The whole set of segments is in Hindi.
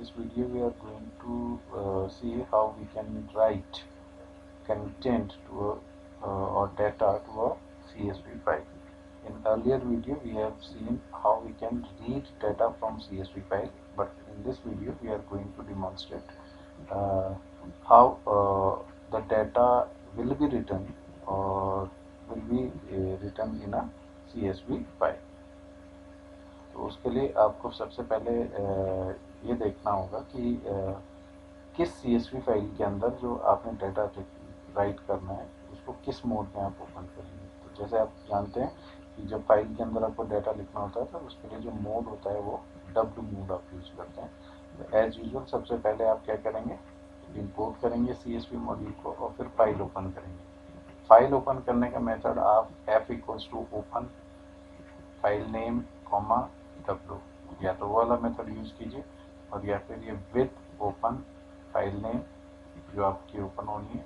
this video we are going to see how we can write content to or data to a CSV file. In earlier video we have seen how we can read data from CSV file, but in this video we are going to demonstrate how the data will be written or will be written in a CSV file. तो उसके लिए आपको सबसे पहले ये देखना होगा कि किस CSV फाइल के अंदर जो आपने डाटा राइट करना है उसको किस मोड में आप ओपन करेंगे। तो जैसे आप जानते हैं कि जब फाइल के अंदर आपको डाटा लिखना होता है तो उसके लिए जो मोड होता है वो W मोड आप यूज़ करते हैं। तो एज यूजुअल सबसे पहले आप क्या करेंगे, इंपोर्ट करेंगे CSV मॉड्यूल को और फिर फाइल ओपन करेंगे। फाइल ओपन करने का मेथड आप F=open file name comma W, या तो वो वाला मेथड यूज़ कीजिए और या फिर ये विद ओपन फाइल नेम जो आपकी ओपन होनी है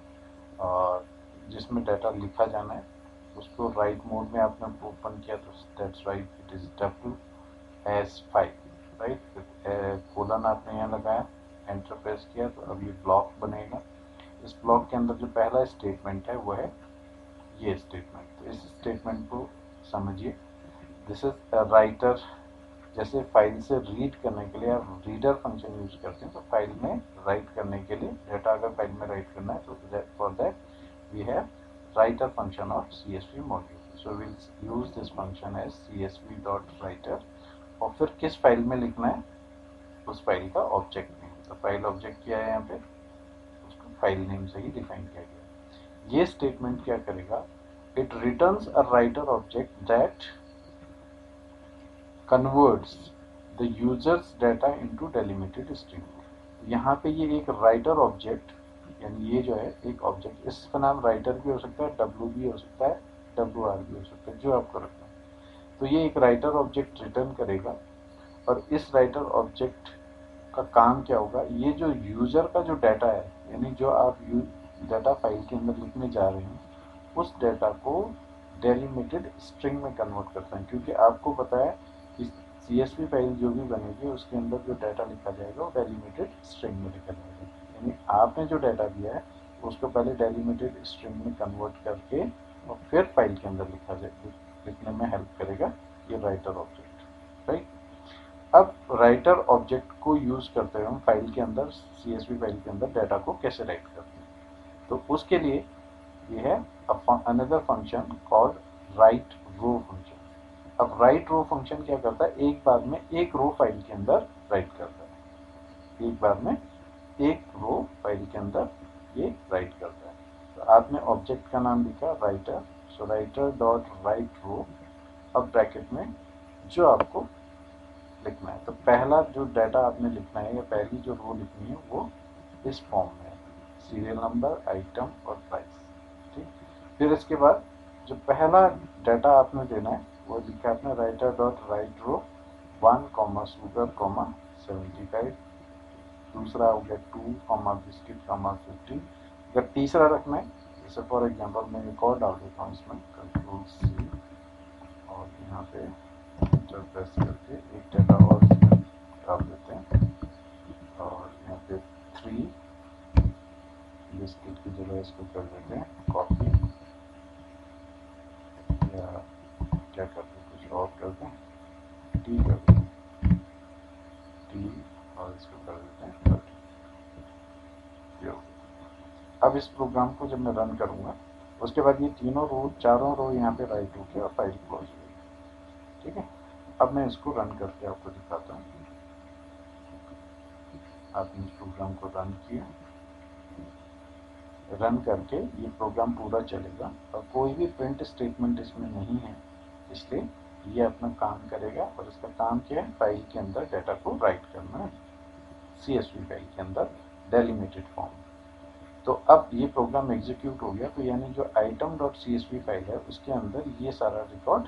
और जिसमें डाटा लिखा जाना है उसको राइट मोड में आपने ओपन किया तो that's right, it is W as file, right. Colon आपने यहाँ लगाया, एंटर प्रेस किया तो अब ये ब्लॉक बनेगा। इस ब्लॉक के अंदर जो पहला स्टेटमेंट है वो है ये स्टेटमेंट। तो इस स्टेटमेंट को समझिए। दिस इज राइटर, जैसे फाइल से रीड करने के लिए आप रीडर फंक्शन यूज करते हैं तो फाइल में राइट करने के लिए डाटा अगर फाइल में राइट करना है तो for that we have writer function of CSV module. So will use this function as CSV.writer और फिर किस फाइल में लिखना है उस फाइल का ऑब्जेक्ट नेम। तो फाइल ऑब्जेक्ट क्या है यहाँ पे, उसको फाइल नेम से ही डिफाइन किया गया। ये स्टेटमेंट क्या करेगा, it returns a writer object that converts the users data into delimited string. यहाँ पे ये एक राइटर ऑब्जेक्ट, यानी ये जो है एक ऑब्जेक्ट, इसका नाम राइटर भी हो सकता है, W भी हो सकता है, WR भी हो सकता है, जो आपको रखना है। तो ये एक राइटर ऑब्जेक्ट रिटर्न करेगा और इस राइटर ऑब्जेक्ट का काम क्या होगा, ये जो यूजर का जो डाटा है, यानी जो आप डाटा फाइल के अंदर लिखने जा रहे हैं उस डाटा को डेलिमिटेड स्ट्रिंग में कन्वर्ट करता है। क्योंकि आपको पता है कि CSV फाइल जो भी बनेगी उसके अंदर जो डाटा लिखा जाएगा वो डेलिमिटेड स्ट्रिंग में लिखा जाएगा। यानी आपने जो डाटा दिया है उसको पहले डेलिमिटेड स्ट्रिंग में कन्वर्ट करके और फिर फाइल के अंदर लिखने में हेल्प करेगा ये राइटर ऑब्जेक्ट, राइट। अब राइटर ऑब्जेक्ट को यूज करते हुए हम फाइल के अंदर CSV फाइल के अंदर डाटा को कैसे राइट करते हैं, तो उसके लिए ये है अनदर फंक्शन कॉल्ड राइट रो फंक्शन। अब राइट रो फंक्शन क्या करता है, एक बार में एक रो फाइल के अंदर राइट करता है, एक बार में एक रो फाइल के अंदर ये राइट करता है। तो आपने ऑब्जेक्ट का नाम लिखा writer, so writer dot write row, अब ब्रैकेट में जो आपको लिखना है। तो पहला जो डाटा आपने लिखना है या पहली जो रो लिखनी है वो इस फॉर्म में है, सीरियल नंबर, आइटम और प्राइस, ठीक। फिर इसके बाद जो पहला डाटा आपने देना है वो लिखा आपने राइटर डॉट राइट रो 1 सुगर 75, दूसरा हो गया 2 बिस्किट 50। अगर तीसरा रखना है, जैसे फॉर एग्जांपल मैं एक और डाल देता हूँ इसमें Ctrl+C और यहाँ पे एंटर प्रेस करके एक डाटा और डाल देते हैं और यहाँ पे 3 बिस्किट की जगह इसको कर देते हैं कॉफी, या क्या करते हैं कुछ और कर दें, टी कर दें, टी और इसको कर देते हैं 30। अब इस प्रोग्राम को जब मैं रन करूँगा उसके बाद ये चारों रो यहाँ पे राइट होके और फाइल क्लोज हो गई, ठीक है। अब मैं इसको रन करके आपको दिखाता हूँ। आपने इस प्रोग्राम को रन किया, रन करके ये प्रोग्राम पूरा चलेगा और कोई भी प्रिंट स्टेटमेंट इसमें नहीं है, इसलिए ये अपना काम करेगा। और इसका काम क्या है, फाइल के अंदर डाटा को राइट करना है CSV फाइल के अंदर डेलिमिटेड फॉर्म। तो अब ये प्रोग्राम एग्जीक्यूट हो गया, तो यानी जो item.csv फाइल है उसके अंदर ये सारा रिकॉर्ड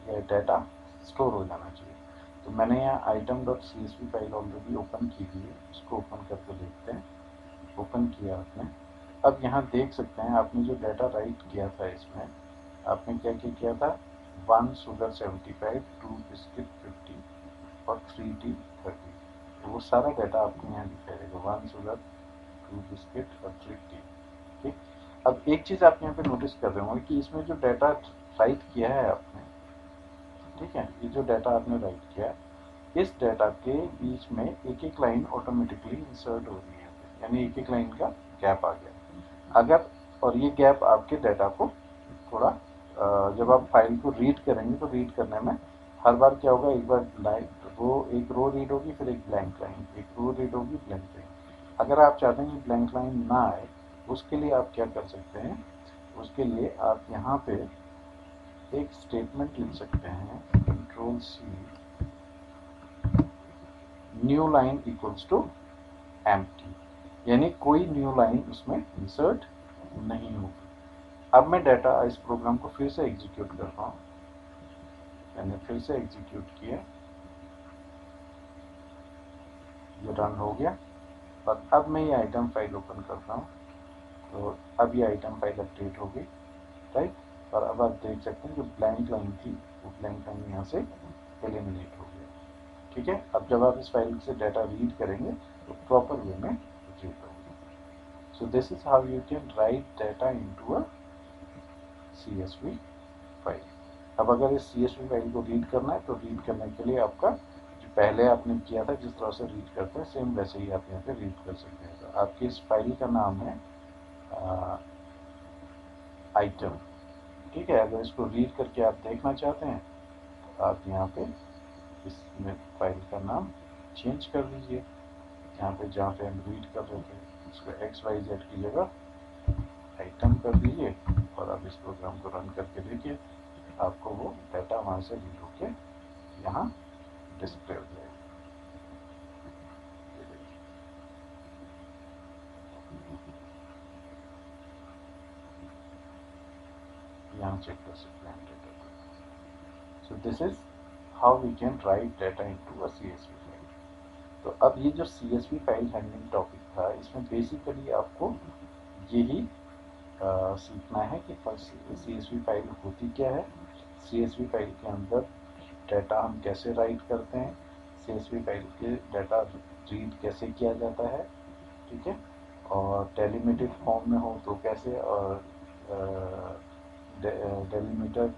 या डाटा स्टोर हो जाना चाहिए। तो मैंने यहाँ item.csv फाइल ऑलरेडी ओपन की हुई है, उसको ओपन करके देखते हैं। ओपन किया आपने, अब यहाँ देख सकते हैं आपने जो डाटा राइट किया था इसमें आपने क्या क्या किया था, 1 सुगर 75, 2 बिस्किट 50 और 3 टी 30। तो वो सारा डाटा आपको यहाँ दिखाई देगा, 1 शुगर, 2 बिस्किट और 3 टी। ठीक, अब एक चीज़ आप यहाँ पे नोटिस कर रहे होंगे कि इसमें जो डाटा राइट किया है आपने, ठीक है, ये जो डाटा आपने राइट किया है, इस डाटा के बीच में एक एक लाइन ऑटोमेटिकली इंसर्ट हो रही है, यानी एक एक लाइन का गैप आ गया। अगर और ये गैप आपके डाटा को थोड़ा जब आप फाइल को रीड करेंगे तो रीड करने में हर बार क्या होगा, एक बार लाइन रो, एक रो रीड होगी, फिर एक ब्लैंक लाइन, एक रो रीड होगी, ब्लैंक लाइन। अगर आप चाहते हैं कि ब्लैंक लाइन ना आए, उसके लिए आप क्या कर सकते हैं, उसके लिए आप यहाँ पे एक स्टेटमेंट लिख सकते हैं, control C, new line equals to empty, यानी कोई न्यू लाइन उसमें इंसर्ट नहीं होगी। अब मैं डाटा इस प्रोग्राम को फिर से एग्जीक्यूट कर रहा हूँ, मैंने फिर से एग्जीक्यूट किया, ये रन हो गया, और अब मैं ये आइटम फाइल ओपन कर रहा हूँ, तो अब ये आइटम फाइल अपडेट हो गई, राइट। और अब आप देख सकते हैं जो ब्लैंक लाइन थी, वो ब्लैंक लाइन यहाँ से एलिमिनेट हो गया। ठीक है, अब जब आप इस फाइल से डाटा रीड करेंगे तो प्रॉपर वे में रीड होगा। सो this is how you can write data into a CSV file. अब अगर इस CSV फाइल को रीड करना है तो रीड करने के लिए आपका जो पहले आपने किया था, जिस तरह से रीड करते हैं, सेम वैसे ही आप यहाँ पे रीड कर सकते हैं। तो आपकी इस फाइल का नाम है आइटम। ठीक है, अगर इसको रीड करके आप देखना चाहते हैं तो आप यहाँ पे इसमें फाइल का नाम चेंज कर दीजिए, यहाँ पे जहाँ पे हम रीड कर रहे थे उसको XYZ की जगह आइटम कर दीजिए, और अब इस प्रोग्राम को रन करके देखिए, आपको वो डाटा वहाँ से रीड होके यहाँ डिस्प्ले हो जाएगा। यहाँ चेक कर सकते हैं डाटा को। So this is how we can write data into a CSV file. तो अब ये जो CSV फाइल हैंडलिंग टॉपिक था, इसमें बेसिकली आपको यही सीखना है कि CSV फाइल होती क्या है, CSV फाइल के अंदर डाटा हम कैसे राइट करते हैं, CSV फाइल के डाटा रीड कैसे किया जाता है, ठीक है, और डेलिमिटेड फॉर्म में हो तो कैसे, और डेलिमिटेड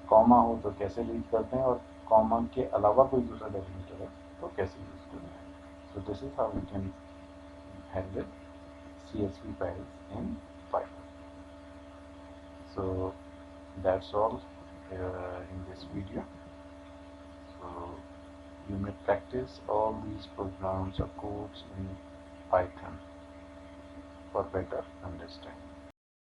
कॉमा हो तो कैसे रीड करते हैं, और कॉमा के अलावा कोई दूसरा डेलिमिटर है तो कैसे यूज करते हैं। So this is how we can handle CSV files in Python. So that's all in this video. So you may practice all these programs or codes in Python for better understanding.